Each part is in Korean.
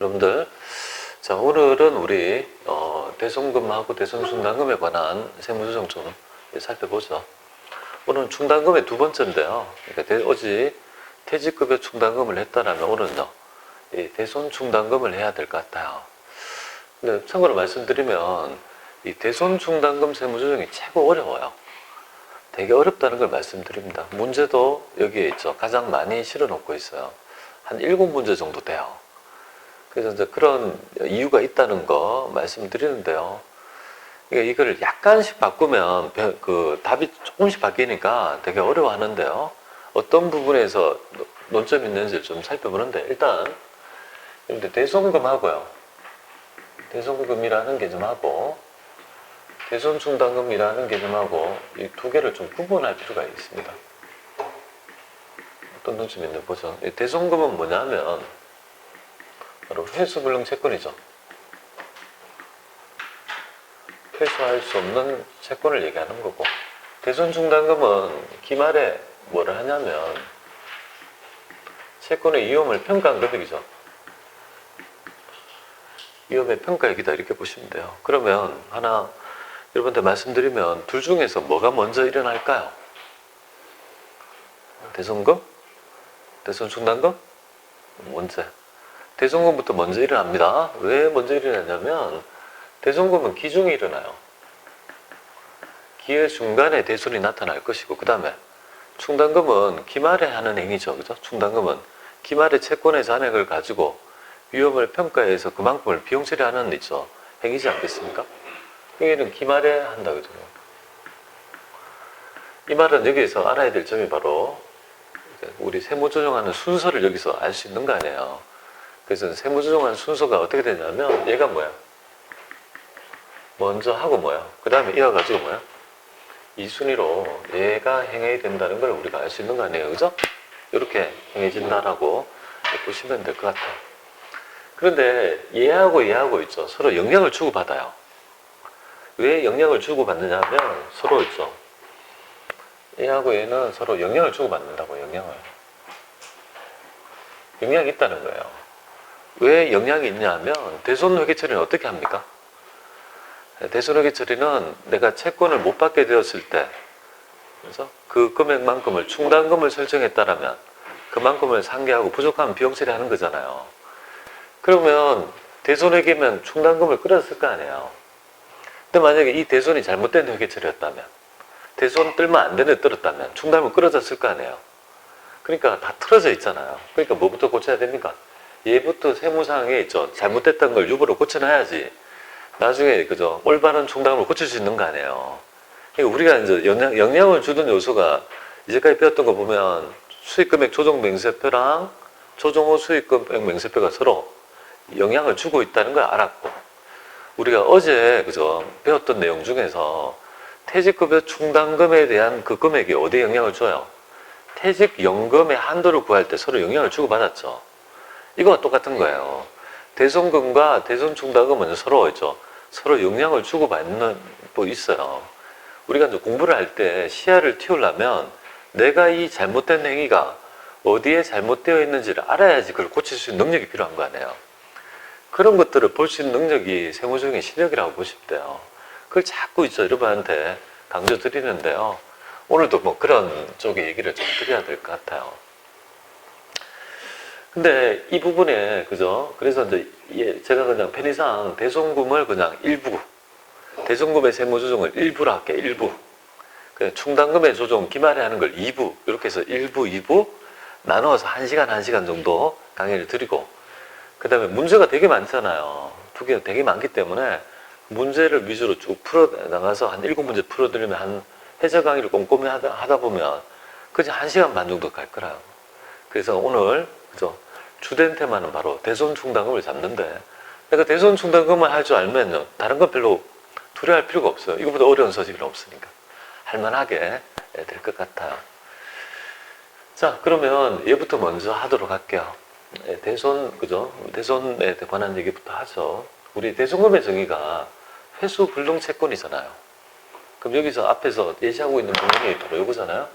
여러분들, 자 오늘은 우리 대손금하고 대손충당금에 관한 세무조정 좀 살펴보죠. 오늘은 충당금의 두 번째인데요. 그러니까 어제 퇴직급여 충당금을 했다라면 오늘은요 이 대손충당금을 해야 될 것 같아요. 근데 참고로 말씀드리면 이 대손충당금 세무조정이 최고 어려워요. 되게 어렵다는 걸 말씀드립니다. 문제도 여기에 있죠. 가장 많이 실어놓고 있어요. 한 7문제 정도 돼요. 그래서 이제 그런 이유가 있다는 거 말씀드리는데요. 그러니까 이걸 약간씩 바꾸면 그 답이 조금씩 바뀌니까 되게 어려워하는데요. 어떤 부분에서 논점이 있는지 좀 살펴보는데 일단 대손금하고요. 대손금이라는 개념하고 대손충당금이라는 개념하고 이 두 개를 좀 구분할 필요가 있습니다. 어떤 논점이 있는지 보죠. 대손금은 뭐냐면 바로 회수불능 채권이죠. 회수할 수 없는 채권을 얘기하는 거고, 대손충당금은 기말에 뭐를 하냐면 채권의 위험을 평가한 금액이죠. 위험의 평가액이다 이렇게 보시면 돼요. 그러면 하나 여러분한테 말씀드리면 둘 중에서 뭐가 먼저 일어날까요? 대손금? 대손충당금? 문제. 대손금부터 먼저 일어납니다. 왜 먼저 일어나냐면 대손금은 기중에 일어나요. 기회 중간에 대손이 나타날 것이고, 그 다음에 충당금은 기말에 하는 행위죠. 그죠? 충당금은 기말의 채권의 잔액을 가지고 위험을 평가해서 그만큼을 비용 처리하는 있죠. 행위지 않겠습니까? 여기는 기말에 한다 그죠? 이 말은 여기에서 알아야 될 점이 바로 우리 세무조정하는 순서를 여기서 알 수 있는 거 아니에요. 그래서 세무조정하는 순서가 어떻게 되냐면 얘가 뭐야? 먼저 하고 뭐야? 그 다음에 이어가지고 뭐야? 이 순위로 얘가 행해야 된다는 걸 우리가 알 수 있는 거 아니에요. 그죠? 이렇게 행해진다라고 보시면 될 것 같아요. 그런데 얘하고 있죠. 서로 영향을 주고받아요. 왜 영향을 주고받느냐 하면 서로 있죠. 얘하고 얘는 서로 영향을 주고받는다고, 영향이 있다는 거예요. 왜 영향이 있냐 하면 대손회계 처리는 어떻게 합니까? 대손회계 처리는 내가 채권을 못 받게 되었을 때, 그래서 그 금액만큼을 충당금을 설정했다라면 그만큼을 상계하고 부족하면 비용 처리하는 거잖아요. 그러면 대손회계면 충당금을 끌었을 거 아니에요. 근데 만약에 이 대손이 잘못된 회계 처리였다면, 대손 떨면 안 되는 데 떨었다면 충당금을 끌어졌을 거 아니에요. 그러니까 다 틀어져 있잖아요. 그러니까 뭐부터 고쳐야 됩니까? 얘부터 세무상에 있죠. 잘못됐던 걸 유보로 고쳐놔야지 나중에 그죠 올바른 충당금을 고칠 수 있는 거 아니에요. 그러니까 우리가 이제 영향을 주는 요소가 이제까지 배웠던 거 보면 수익금액 조정 맹세표랑 조정 후 수익금액 맹세표가 서로 영향을 주고 있다는 걸 알았고, 우리가 어제 그죠 배웠던 내용 중에서 퇴직급여 충당금에 대한 그 금액이 어디에 영향을 줘요? 퇴직연금의 한도를 구할 때 서로 영향을 주고받았죠. 이거와 똑같은 거예요. 대손금과 대손충당금은 서로 있죠. 서로 영향을 주고받는 뭐 있어요. 우리가 이제 공부를 할 때 시야를 틔우려면 내가 이 잘못된 행위가 어디에 잘못되어 있는지를 알아야지 그걸 고칠 수 있는 능력이 필요한 거 아니에요. 그런 것들을 볼 수 있는 능력이 세무조정의 실력이라고 보시면 돼요. 그걸 자꾸 있죠. 여러분한테 강조 드리는데요. 오늘도 뭐 그런 쪽의 얘기를 좀 드려야 될 것 같아요. 근데 이 부분에 그죠? 그래서 이제 제가 그냥 편의상 대손금을 그냥 일부, 대손금의 세무조정을 일부로 할게요. 일부. 그냥 충당금의 조정 기말에 하는 걸 2부, 이렇게 해서 1부, 2부 나누어서 1시간 정도 강의를 드리고, 그 다음에 문제가 되게 많잖아요. 두 개가 되게 많기 때문에 문제를 위주로 쭉 풀어나가서 한 7문제 풀어드리면 한 해설 강의를 꼼꼼히 하다 보면 그저 1시간 반 정도 갈 거라요. 그래서 오늘 그죠 주된 테마는 바로 대손충당금을 잡는데, 내가 대손충당금을 할 줄 알면요 다른 건 별로 두려워할 필요가 없어요. 이거보다 어려운 소식은 없으니까 할만하게 될 것 같아요. 자, 그러면 얘부터 먼저 하도록 할게요. 대손 그죠 대손에 관한 얘기부터 하죠. 우리 대손금의 정의가 회수불능 채권이잖아요. 그럼 여기서 앞에서 예시하고 있는 부분이 바로 이거잖아요.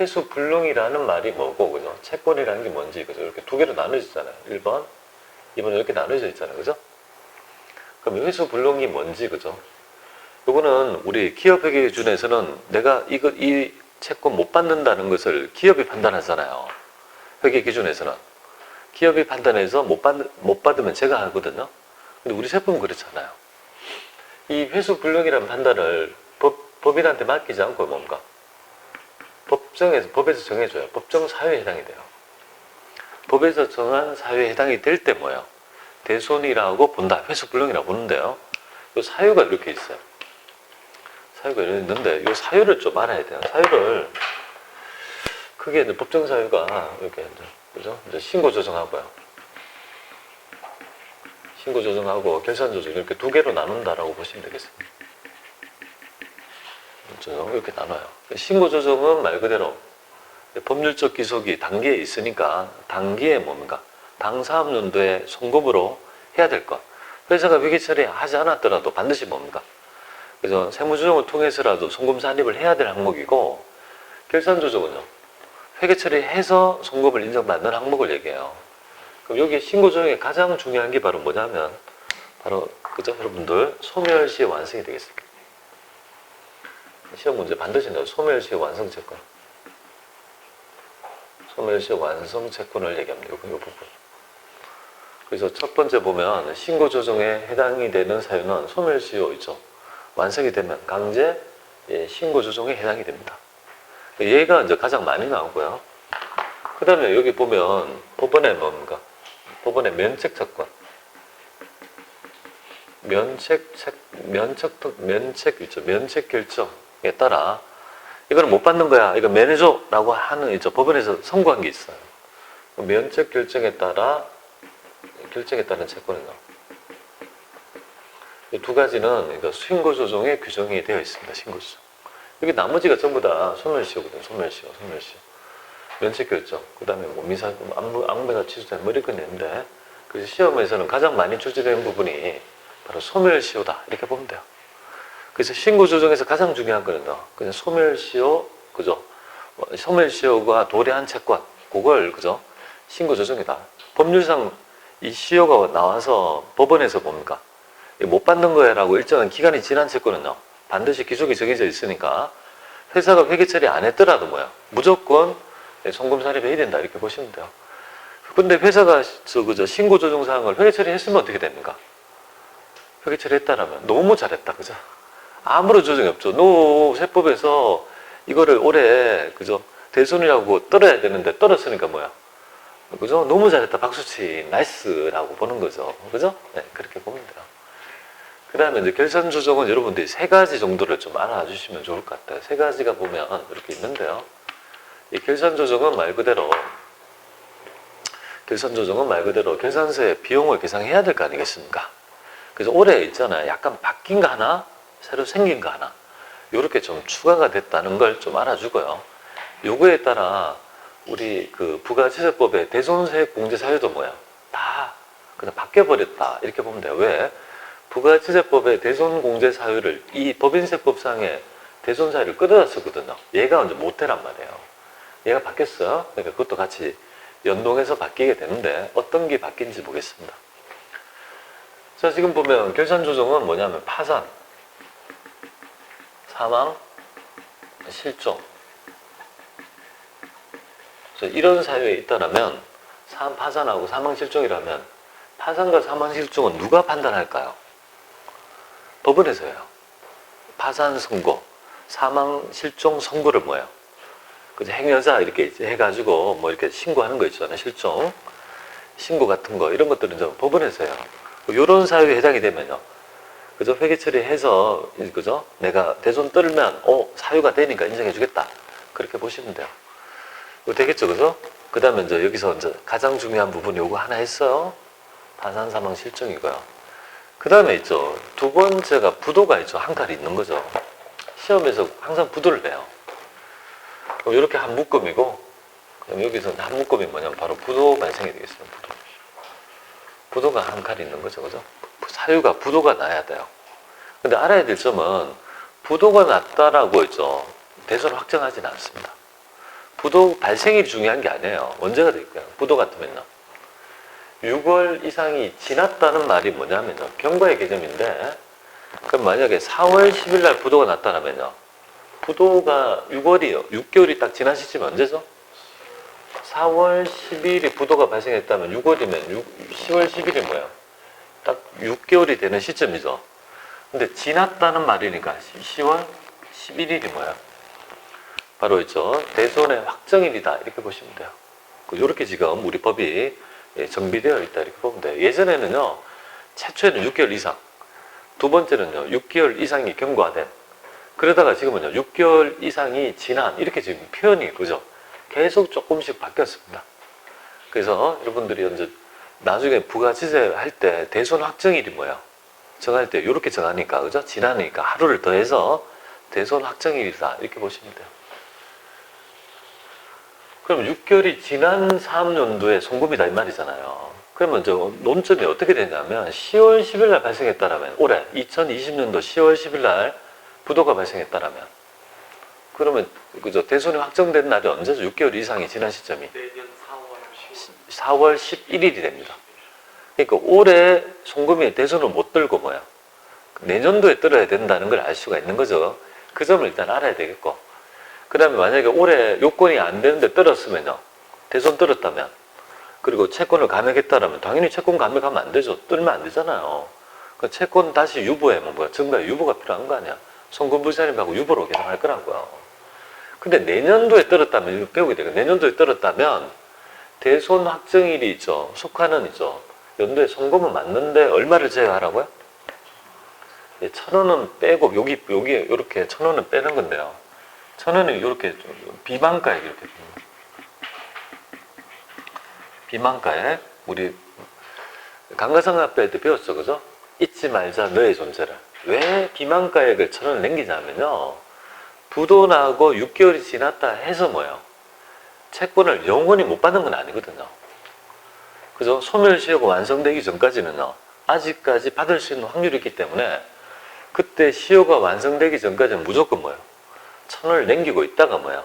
회수불능이라는 말이 뭐고, 그죠? 채권이라는 게 뭔지, 그죠? 이렇게 두 개로 나눠지잖아요. 1번 2번은 이렇게 나눠져 있잖아요. 그죠? 그럼 회수 불능이 뭔지, 그죠? 요거는 우리 기업회계 기준에서는 내가 이 채권 못 받는다는 것을 기업이 판단하잖아요. 회계 기준에서는. 기업이 판단해서 못 받으면 제가 하거든요. 근데 우리 세법은 그렇잖아요. 이 회수 불능이라는 판단을 법인한테 맡기지 않고 뭔가 법에서 정해줘요. 법정 사유에 해당이 돼요. 법에서 정한 사유에 해당이 될 때 뭐예요? 대손이라고 본다. 회수 불능이라고 보는데요. 이 사유가 이렇게 있어요. 사유가 이렇게 있는데 이 사유를 좀 알아야 돼요. 사유를 크게 이제 법정 사유가 이렇게 이제 그죠? 이제 신고 조정하고요. 신고 조정하고 결산 조정 이렇게 두 개로 나눈다라고 보시면 되겠습니다. 이렇게 나눠요. 신고 조정은 말 그대로 법률적 기속이 단기에 있으니까 단기에 뭡니까? 당사업연도에 송금으로 해야 될 것. 회사가 회계 처리하지 않았더라도 반드시 뭡니까? 그래서 세무조정을 통해서라도 송금 산입을 해야 될 항목이고, 결산 조정은요, 회계 처리해서 송금을 인정받는 항목을 얘기해요. 그럼 여기 신고 조정의 가장 중요한 게 바로 뭐냐면, 바로 그죠, 여러분들 소멸시의 완성이 되겠습니다. 시험 문제 반드시 나와요. 소멸시의 완성 채권. 소멸시의 완성 채권을 얘기합니다. 이 부분. 그래서 첫 번째 보면 신고 조정에 해당이 되는 사유는 소멸시효 있죠. 완성이 되면 강제 신고 조정에 해당이 됩니다. 얘가 이제 가장 많이 나오고요. 그 다음에 여기 보면 법원에 뭡니까? 법원의 면책 채권. 면책 있죠. 면책 결정에 따라 이거는 못 받는 거야. 이거 면해줘. 라고 하는 있죠. 법원에서 선고한 게 있어요. 면책 결정에 따른 채권이요. 이 두 가지는 신고 조정에 규정이 되어 있습니다. 신고 조정. 여기 나머지가 전부 다 소멸시효거든요. 소멸시효. 면책 결정. 그 다음에 뭐 미사, 악매가 취소된 뭐 이렇게 있는데, 그래서 시험에서는 가장 많이 출제되는 부분이 바로 소멸시효다. 이렇게 보면 돼요. 그래서 신고 조정에서 가장 중요한 거는요. 그냥 소멸시효, 그죠? 소멸시효가 도래한 채권, 그걸, 그죠? 신고 조정이다. 법률상 이 시효가 나와서 법원에서 뭡니까? 못 받는 거야라고 일정한 기간이 지난 채권은요. 반드시 기속이 정해져 있으니까 회사가 회계 처리 안 했더라도 뭐야? 무조건 송금 산입해야 된다. 이렇게 보시면 돼요. 근데 회사가 그죠? 신고 조정 사항을 회계 처리했으면 어떻게 됩니까? 회계 처리했다라면 너무 잘했다. 그죠? 아무런 조정이 없죠. 세법에서 이거를 올해 그죠? 대손이라고 떨어야 되는데 떨었으니까 뭐야? 그죠? 너무 잘했다. 박수치, 나이스라고 보는 거죠. 그죠? 네, 그렇게 보면 돼요. 그 다음에 이제 결산 조정은 여러분들이 세 가지 정도를 좀 알아주시면 좋을 것 같아요. 세 가지가 보면 이렇게 있는데요. 이 결산 조정은 말 그대로 결산서에 비용을 계산해야 될 거 아니겠습니까? 그래서 올해 있잖아요. 약간 바뀐 거 하나, 새로 생긴 거 하나, 요렇게 좀 추가가 됐다는 걸 좀 알아주고요. 요거에 따라 우리 그 부가지세법의 대손세액 공제 사유도 뭐야? 다 그냥 바뀌어버렸다. 이렇게 보면 돼요. 왜? 부가지세법의 대손 공제 사유를 이 법인세법상의 대손 사유를 끌어다 쓰거든요. 얘가 이제 모태란 말이에요. 얘가 바뀌었어요. 그러니까 그것도 같이 연동해서 바뀌게 되는데 어떤 게 바뀐지 보겠습니다. 자, 지금 보면 결산 조정은 뭐냐면 파산, 사망, 실종. 이런 사유에 있다라면 파산하고 사망 실종이라면 파산과 사망 실종은 누가 판단할까요? 법원에서요. 파산 선고, 사망 실종 선고를 뭐예요? 그죠? 행여자 이렇게 해가지고 뭐 이렇게 신고하는 거 있잖아요. 실종 신고 같은 거 이런 것들은 좀 법원에서요. 이런 사유에 해당이 되면요. 그죠? 회계 처리해서 그죠? 내가 대손 떨면 사유가 되니까 인정해주겠다. 그렇게 보시면 돼요. 이거 되겠죠, 그죠? 그 다음에 이제 여기서 이제 가장 중요한 부분이 요거 하나 했어요. 파산, 사망, 실종이고요. 그 다음에 있죠. 두 번째가 부도가 있죠. 한 칼이 있는 거죠. 시험에서 항상 부도를 내요. 그럼 이렇게 한 묶음이고, 그럼 여기서 한 묶음이 뭐냐면 바로 부도 발생이 되겠습니다. 부도가 한 칼이 있는 거죠, 그죠? 사유가 부도가 나야 돼요. 근데 알아야 될 점은 부도가 났다라고 했죠. 대손을 확정하지는 않습니다. 부도 발생이 중요한 게 아니에요. 언제가 될까요? 부도 같으면요. 6월 이상이 지났다는 말이 뭐냐면요. 경과의 개념인데, 그럼 만약에 4월 10일 날 부도가 났다면요. 부도가 6월이요. 6개월이 딱 지난 시점이 언제죠? 4월 10일이 부도가 발생했다면 6월이면 10월 10일이 뭐예요? 딱 6개월이 되는 시점이죠. 근데 지났다는 말이니까 10월 11일이 뭐야? 바로 있죠. 대손의 확정일이다. 이렇게 보시면 돼요. 이렇게 지금 우리 법이 정비되어 있다. 이렇게 보면 돼요. 예전에는요. 최초에는 6개월 이상. 두 번째는요. 6개월 이상이 경과된. 그러다가 지금은요. 6개월 이상이 지난. 이렇게 지금 표현이 그죠? 계속 조금씩 바뀌었습니다. 그래서 여러분들이 이제 나중에 부가지세 할 때 대손 확정일이 뭐예요? 정할 때 이렇게 정하니까 그죠? 지나니까 하루를 더해서 대손 확정일이다 이렇게 보시면 돼요. 그럼 6개월이 지난 사업연도에 송금이다 이 말이잖아요. 그러면 저 논점이 어떻게 되냐면 10월 10일 날 발생했다라면 올해 2020년도 10월 10일 날 부도가 발생했다라면 그러면 그죠? 대손이 확정된 날이 언제죠? 6개월 이상이 지난 시점이 내년 4월 11일이 됩니다. 그러니까 올해 송금이 대손을 못 들고 뭐야? 내년도에 들어야 된다는 걸 알 수가 있는 거죠. 그 점을 일단 알아야 되겠고. 그 다음에 만약에 올해 요건이 안 되는데 들었으면요. 대손 들었다면. 그리고 채권을 감액했다라면 당연히 채권 감액하면 안 되죠. 들면 안 되잖아요. 그 채권 다시 유보하면 뭐야? 증가 유보가 필요한 거 아니야. 송금부자님하고 유보로 계산할 거라고요. 근데 내년도에 들었다면, 이거 배우게 되고, 내년도에 들었다면 대손 확정일이 있죠. 속하는 있죠. 연도에 송금은 맞는데 얼마를 제외하라고요? 1,000원은 빼고 여기 이렇게 1,000원은 빼는 건데요. 1,000원은 이렇게 비만가액 이렇게 비만가액 우리 감가상각비 할 때 배웠죠, 그죠? 잊지 말자 너의 존재를. 왜 비만가액을 1,000원을 남기냐면요. 부도 나고 6개월이 지났다 해서 뭐예요? 채권을 영원히 못 받는 건 아니거든요. 그죠? 소멸시효가 완성되기 전까지는요. 아직까지 받을 수 있는 확률이 있기 때문에 그때 시효가 완성되기 전까지는 무조건 뭐예요? 1,000원을 남기고 있다가 뭐예요?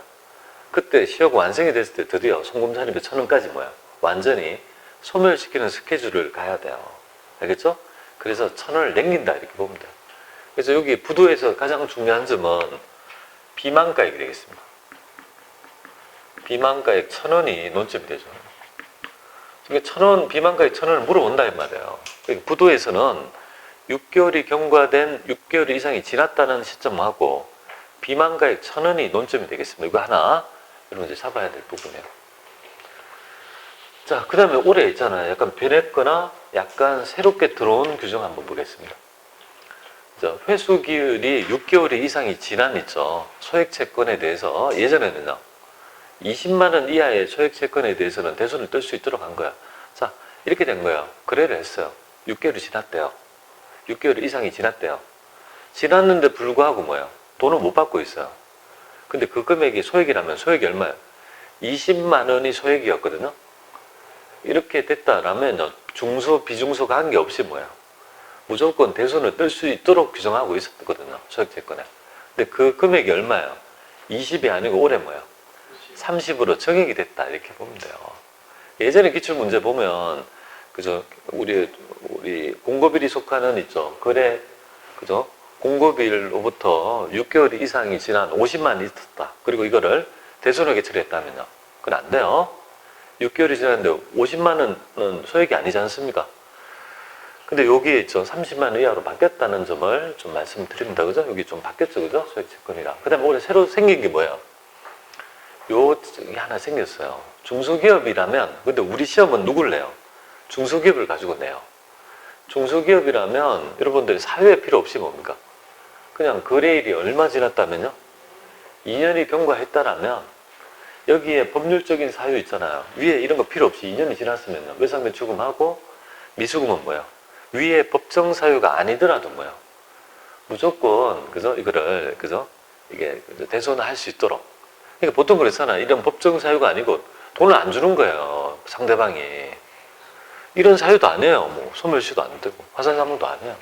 그때 시효가 완성이 됐을 때 드디어 송금자립의 1,000원까지 뭐예요? 완전히 소멸시키는 스케줄을 가야 돼요. 알겠죠? 그래서 1,000원을 남긴다 이렇게 보면 돼요. 그래서 여기 부도에서 가장 중요한 점은 비만가액이 되겠습니다. 비만가액 1,000원이 논점이 되죠. 그러니까 1,000원, 비만가액 1,000원을 물어본다 이 말이에요. 그러니까 부도에서는 6개월이 경과된 6개월 이상이 지났다는 시점하고 비만가액 1,000원이 논점이 되겠습니다. 이거 하나 여러분 이제 잡아야 될 부분이에요. 자, 그 다음에 올해 있잖아요. 약간 변했거나 약간 새롭게 들어온 규정 한번 보겠습니다. 자, 회수기일이 6개월 이상이 지난 있죠. 소액채권에 대해서 예전에는요. 20만 원 이하의 소액채권에 대해서는 대손을 뜰 수 있도록 한 거야. 자, 이렇게 된 거예요. 거래를 했어요. 6개월이 지났대요. 6개월 이상이 지났대요. 지났는데 불구하고 뭐예요? 돈을 못 받고 있어요. 근데 그 금액이 소액이라면 소액이 얼마예요? 20만 원이 소액이었거든요. 이렇게 됐다라면 중소, 비중소 관계없이 뭐예요? 무조건 대손을 뜰 수 있도록 규정하고 있었거든요. 소액채권에. 근데 그 금액이 얼마예요? 20이 아니고 올해 뭐예요? 30으로 정액이 됐다. 이렇게 보면 돼요. 예전에 기출문제 보면, 그죠? 우리 공급일이 속하는 있죠. 거래, 그죠? 공급일로부터 6개월 이상이 지난 50만 있었다. 그리고 이거를 대손에게 처리했다면요. 그건 안 돼요. 6개월이 지났는데 50만 원은 소액이 아니지 않습니까? 근데 여기에 있죠. 30만 원 이하로 바뀌었다는 점을 좀 말씀드립니다. 그죠? 여기 좀 바뀌었죠. 그죠? 소액채권이랑. 그 다음에 올해 새로 생긴 게 뭐예요? 요게 하나 생겼어요. 중소기업이라면, 근데 우리 시험은 누굴 내요? 중소기업을 가지고 내요. 중소기업이라면 여러분들이 사유의 필요 없이 뭡니까? 그냥 거래일이 얼마 지났다면요? 2년이 경과했다라면 여기에 법률적인 사유 있잖아요. 위에 이런 거 필요 없이 2년이 지났으면요. 외상배출금하고 미수금은 뭐예요? 위에 법정 사유가 아니더라도 뭐예요? 무조건 그죠? 이거를 그죠? 이게 대손을 할 수 있도록. 그러니까 보통 그렇잖아요. 이런 법정 사유가 아니고 돈을 안 주는 거예요. 상대방이. 이런 사유도 안 해요. 뭐 소멸시도 안 되고 화산상무도 안 해요.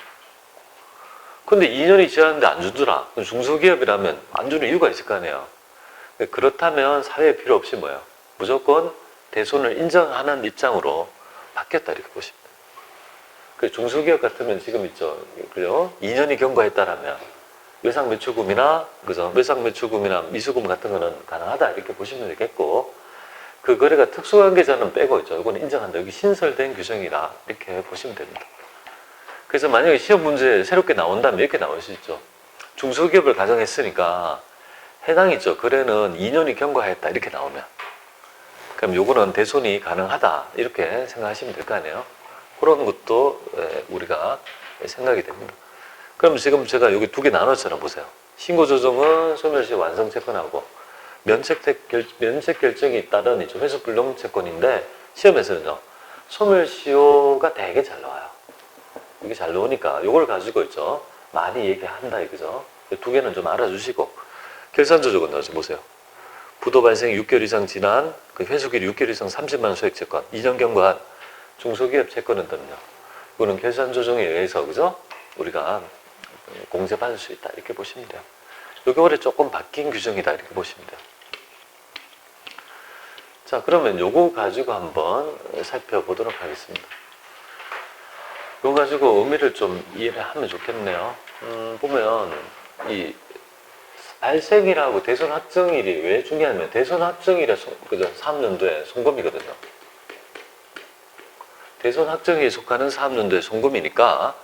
근데 2년이 지났는데 안 주더라. 중소기업이라면 안 주는 이유가 있을 거 아니에요. 그렇다면 사회 필요 없이 뭐예요? 무조건 대손을 인정하는 입장으로 바뀌었다 이렇게 보시면 돼요. 그 중소기업 같으면 지금 있죠. 그죠? 2년이 경과했다라면 외상매출금이나 그죠? 외상매출금이나 미수금 같은 거는 가능하다 이렇게 보시면 되겠고, 그 거래가 특수관계자는 빼고 있죠. 이거는 인정한다. 여기 신설된 규정이다 이렇게 보시면 됩니다. 그래서 만약에 시험 문제 새롭게 나온다면 이렇게 나올 수 있죠. 중소기업을 가정했으니까 해당이죠. 거래는 2년이 경과했다 이렇게 나오면, 그럼 요거는 대손이 가능하다 이렇게 생각하시면 될 거 아니에요. 그런 것도 우리가 생각이 됩니다. 그럼 지금 제가 여기 두 개 나눴잖아요. 보세요. 신고조정은 소멸시 완성채권하고 면책결정이 따른 이쪽 회수불능채권인데, 시험에서는요 소멸시효가 되게 잘 나와요. 이게 잘 나오니까 요걸 가지고 있죠 많이 얘기한다 이거죠. 두 개는 좀 알아주시고, 결산조정은 나오죠. 보세요. 부도 발생 6개월 이상 지난 그 회수기일 6개월 이상 30만 원 소액채권 2년 경과한 중소기업 채권은요, 이거는 결산조정에 의해서 그죠? 우리가 공제받을 수 있다 이렇게 보시면 돼요. 요게 조금 바뀐 규정이다 이렇게 보시면 돼요. 자, 그러면 요거 가지고 한번 살펴보도록 하겠습니다. 요거 가지고 의미를 좀 이해를 하면 좋겠네요. 보면 이 발생일하고 대손 확정일이 왜 중요하냐면, 대손 확정일에 그죠? 3년도에 송금이거든요. 대손 확정일에 속하는 3년도에 송금이니까,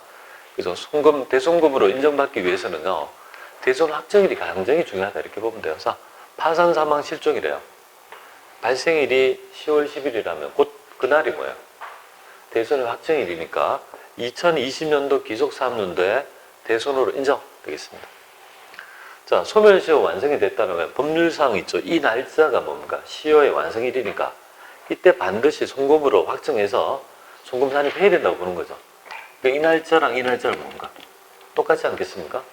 그죠? 송금, 대송금으로 인정받기 위해서는요, 대손 확정일이 굉장히 중요하다 이렇게 보면 돼요. 자, 파산 사망 실종이래요. 발생일이 10월 10일이라면 곧 그날이 뭐예요? 대손 확정일이니까 2020년도 기속 3년도에 대손으로 인정되겠습니다. 자, 소멸시효 완성이 됐다면 법률상 있죠. 이 날짜가 뭡니까? 시효의 완성일이니까 이때 반드시 송금으로 확정해서 송금 산입해야 된다고 보는 거죠. 그러니까 이 날짜랑 이 날짜는 뭔가 똑같지 않겠습니까?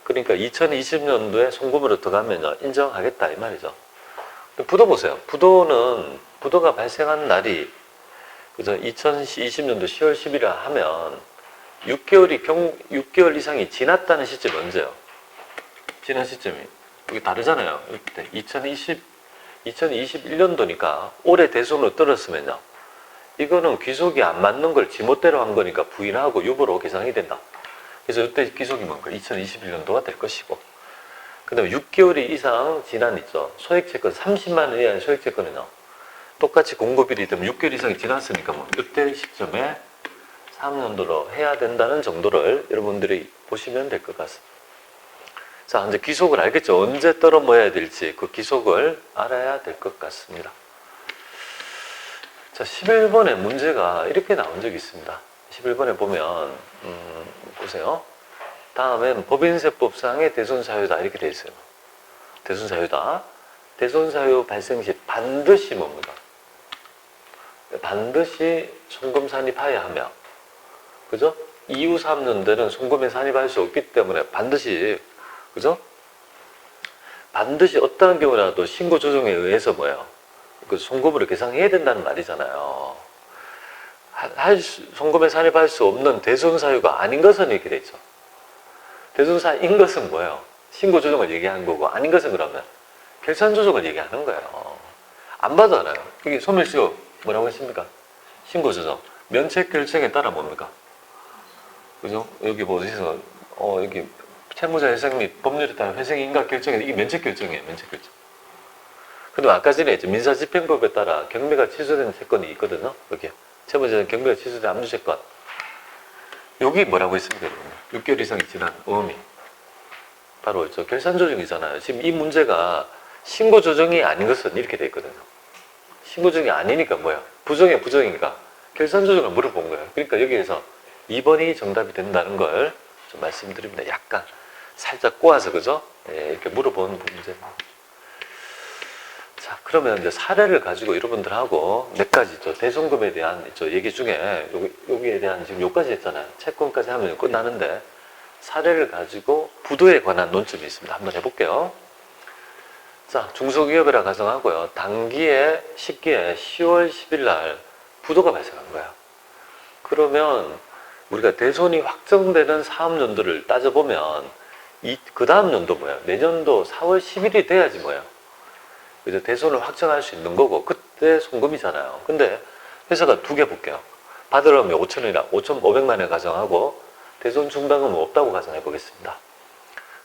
그러니까 2020년도에 송금으로 들어가면 인정하겠다 이 말이죠. 부도 보세요. 부도가 발생한 날이 그죠? 2020년도 10월 10일이라 하면 6개월 이상이 지났다는 시점이 언제요? 지난 시점이 여기 다르잖아요. 이때 2021년도니까 올해 대손으로 떨었으면요, 이거는 귀속이 안 맞는 걸 지멋대로 한 거니까 부인하고 유보로 계산이 된다. 그래서 이때 귀속이 뭔가 2021년도가 될 것이고, 그 다음에 6개월이 이상 지난 있죠. 소액채권 30만 원 이하의 소액채권은요, 똑같이 공급일이 되면 6개월 이상이 지났으니까 뭐 이때 시점에 3년도로 해야 된다는 정도를 여러분들이 보시면 될 것 같습니다. 자, 이제 기속을 알겠죠? 언제 떨어모여야 될지 그 기속을 알아야 될 것 같습니다. 자, 11번의 문제가 이렇게 나온 적이 있습니다. 11번에 보면 보세요. 다음엔 법인세법상의 대손사유다 이렇게 되어 있어요. 대손사유다. 대손사유 발생 시 반드시 뭡니까? 반드시 송금 산입하여야 하며, 그죠? 이후 3년대는 송금에 산입할 수 없기 때문에 반드시, 그죠? 반드시 어떠한 경우라도 신고 조정에 의해서 뭐예요? 그 송금으로 계산해야 된다는 말이잖아요. 송금에 산입할 수 없는 대손사유가 아닌 것은 이렇게 돼 있죠. 대손사유인 것은 뭐예요? 신고 조정을 얘기하는 거고, 아닌 것은 그러면 결산 조정을 얘기하는 거예요. 안 봐도 알아요. 이게 소멸시효 뭐라고 했습니까? 신고 조정. 면책 결정에 따라 뭡니까? 그죠? 여기 뭐 어디서 여기 채무자 회생 및 법률에 따른 회생 인가 결정에 이게 면책 결정이에요. 면책 결정. 근데 아까 전에 민사집행법에 따라 경매가 취소된 채권이 있거든요. 여기 채무자는 경매가 취소된 압류채권. 여기 뭐라고 했습니까? 6개월 이상이 지난 의미. 바로 저 결산조정이잖아요. 지금 이 문제가 신고조정이 아닌 것은 이렇게 돼 있거든요. 신고조정이 아니니까 뭐야? 부정이야, 부정이니까 결산조정을 물어본 거예요. 그러니까 여기에서 2번이 정답이 된다는 걸 좀 말씀드립니다. 약간 살짝 꼬아서, 그죠? 예, 이렇게 물어보는 문제. 자, 그러면 이제 사례를 가지고 여러분들하고 몇 가지 대송금에 대한 얘기 중에 여기에 대한 지금 여기까지 했잖아요. 채권까지 하면 끝나는데 사례를 가지고 부도에 관한 논점이 있습니다. 한번 해볼게요. 자, 중소기업이라 가정하고요. 단기에 시기에 10월 10일 날 부도가 발생한 거야. 그러면 우리가 대손이 확정되는 사업연도를 따져보면 그 다음 연도 뭐야? 내년도 4월 10일이 돼야지 뭐야? 그래서 대손을 확정할 수 있는 거고, 그때 송금이잖아요. 근데 회사가 두 개 볼게요. 받으러면 5천원이라 5,500만 원 가정하고 대손 중단금은 없다고 가정해 보겠습니다.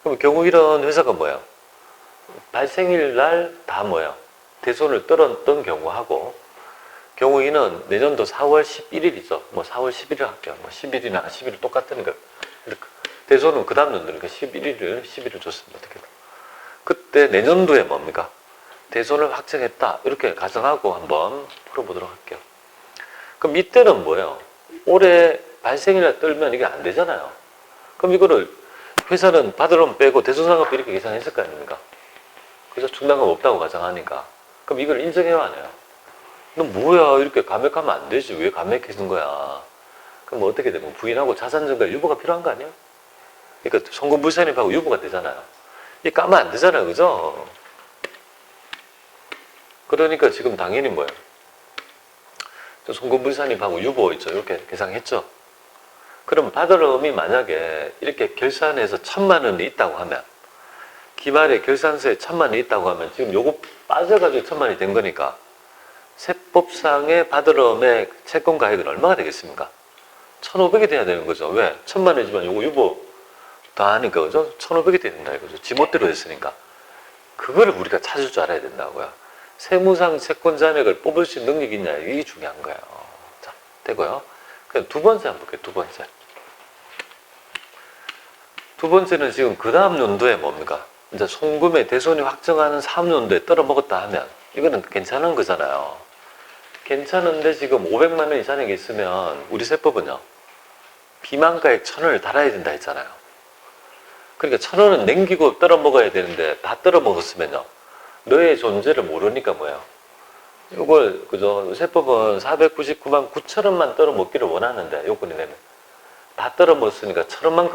그럼 경우 이런 회사가 뭐예요? 발생일 날 다 뭐예요? 대손을 떨었던 경우하고 경우 2는 내년도 4월 11일이죠. 뭐 4월 11일 할게요. 뭐 10일이나 11일 똑같으니까. 대손은 그 다음 연도니까 11일 줬습니다. 어떻게 그때 내년도에 뭡니까? 대손을 확정했다. 이렇게 가정하고 한번 풀어보도록 할게요. 그럼 이때는 뭐예요? 올해 발생일날 떨면 이게 안 되잖아요. 그럼 이거를 회사는 받으러면 빼고 대손상각비 이렇게 계산했을 거 아닙니까? 그래서 중단금 없다고 가정하니까. 그럼 이걸 인정해요, 안 해요? 너 뭐야? 이렇게 감액하면 안 되지. 왜 감액해준 거야? 그럼 어떻게 되면 부인하고 자산증가 유보가 필요한 거 아니에요? 그러니까 송금불산입하고 유보가 되잖아요. 이 까면 안 되잖아요. 그죠? 그러니까 지금 당연히 뭐예요? 송금불산입하고 유보 있죠. 이렇게 계산했죠. 그럼 받으러음이 만약에 이렇게 결산해서 1,000만 원이 있다고 하면 기말에 결산서에 1,000만 원이 있다고 하면 지금 요거 빠져가지고 1,000만 원이 된 거니까 세법상의 받으러음의 채권 가액은 얼마가 되겠습니까? 1,500이 돼야 되는 거죠. 왜? 1,000만 원이지만 요거 유보 다 하니까 그죠? 1,500이 돼야 된다 이거죠. 지멋대로 됐으니까. 그거를 우리가 찾을 줄 알아야 된다고요. 세무상 채권 잔액을 뽑을 수 있는 능력이 있냐 이게 중요한 거예요. 자, 되고요. 그럼 두 번째 한번 볼게요. 두 번째. 두 번째는 지금 그 다음 연도에 뭡니까? 이제 송금의 대손이 확정하는 3년도에 떨어먹었다 하면 이거는 괜찮은 거잖아요. 괜찮은데 지금 500만 원 이상이 있으면 우리 세법은요. 비만가액 1,000원을 달아야 된다 했잖아요. 그러니까 1,000원은 남기고 떨어먹어야 되는데 다 떨어먹었으면요. 너의 존재를 모르니까 뭐예요? 이걸 그죠? 세법은 499만 9천원만 떨어먹기를 원하는데 요건이 되면 다 떨어먹었으니까 1,000원만큼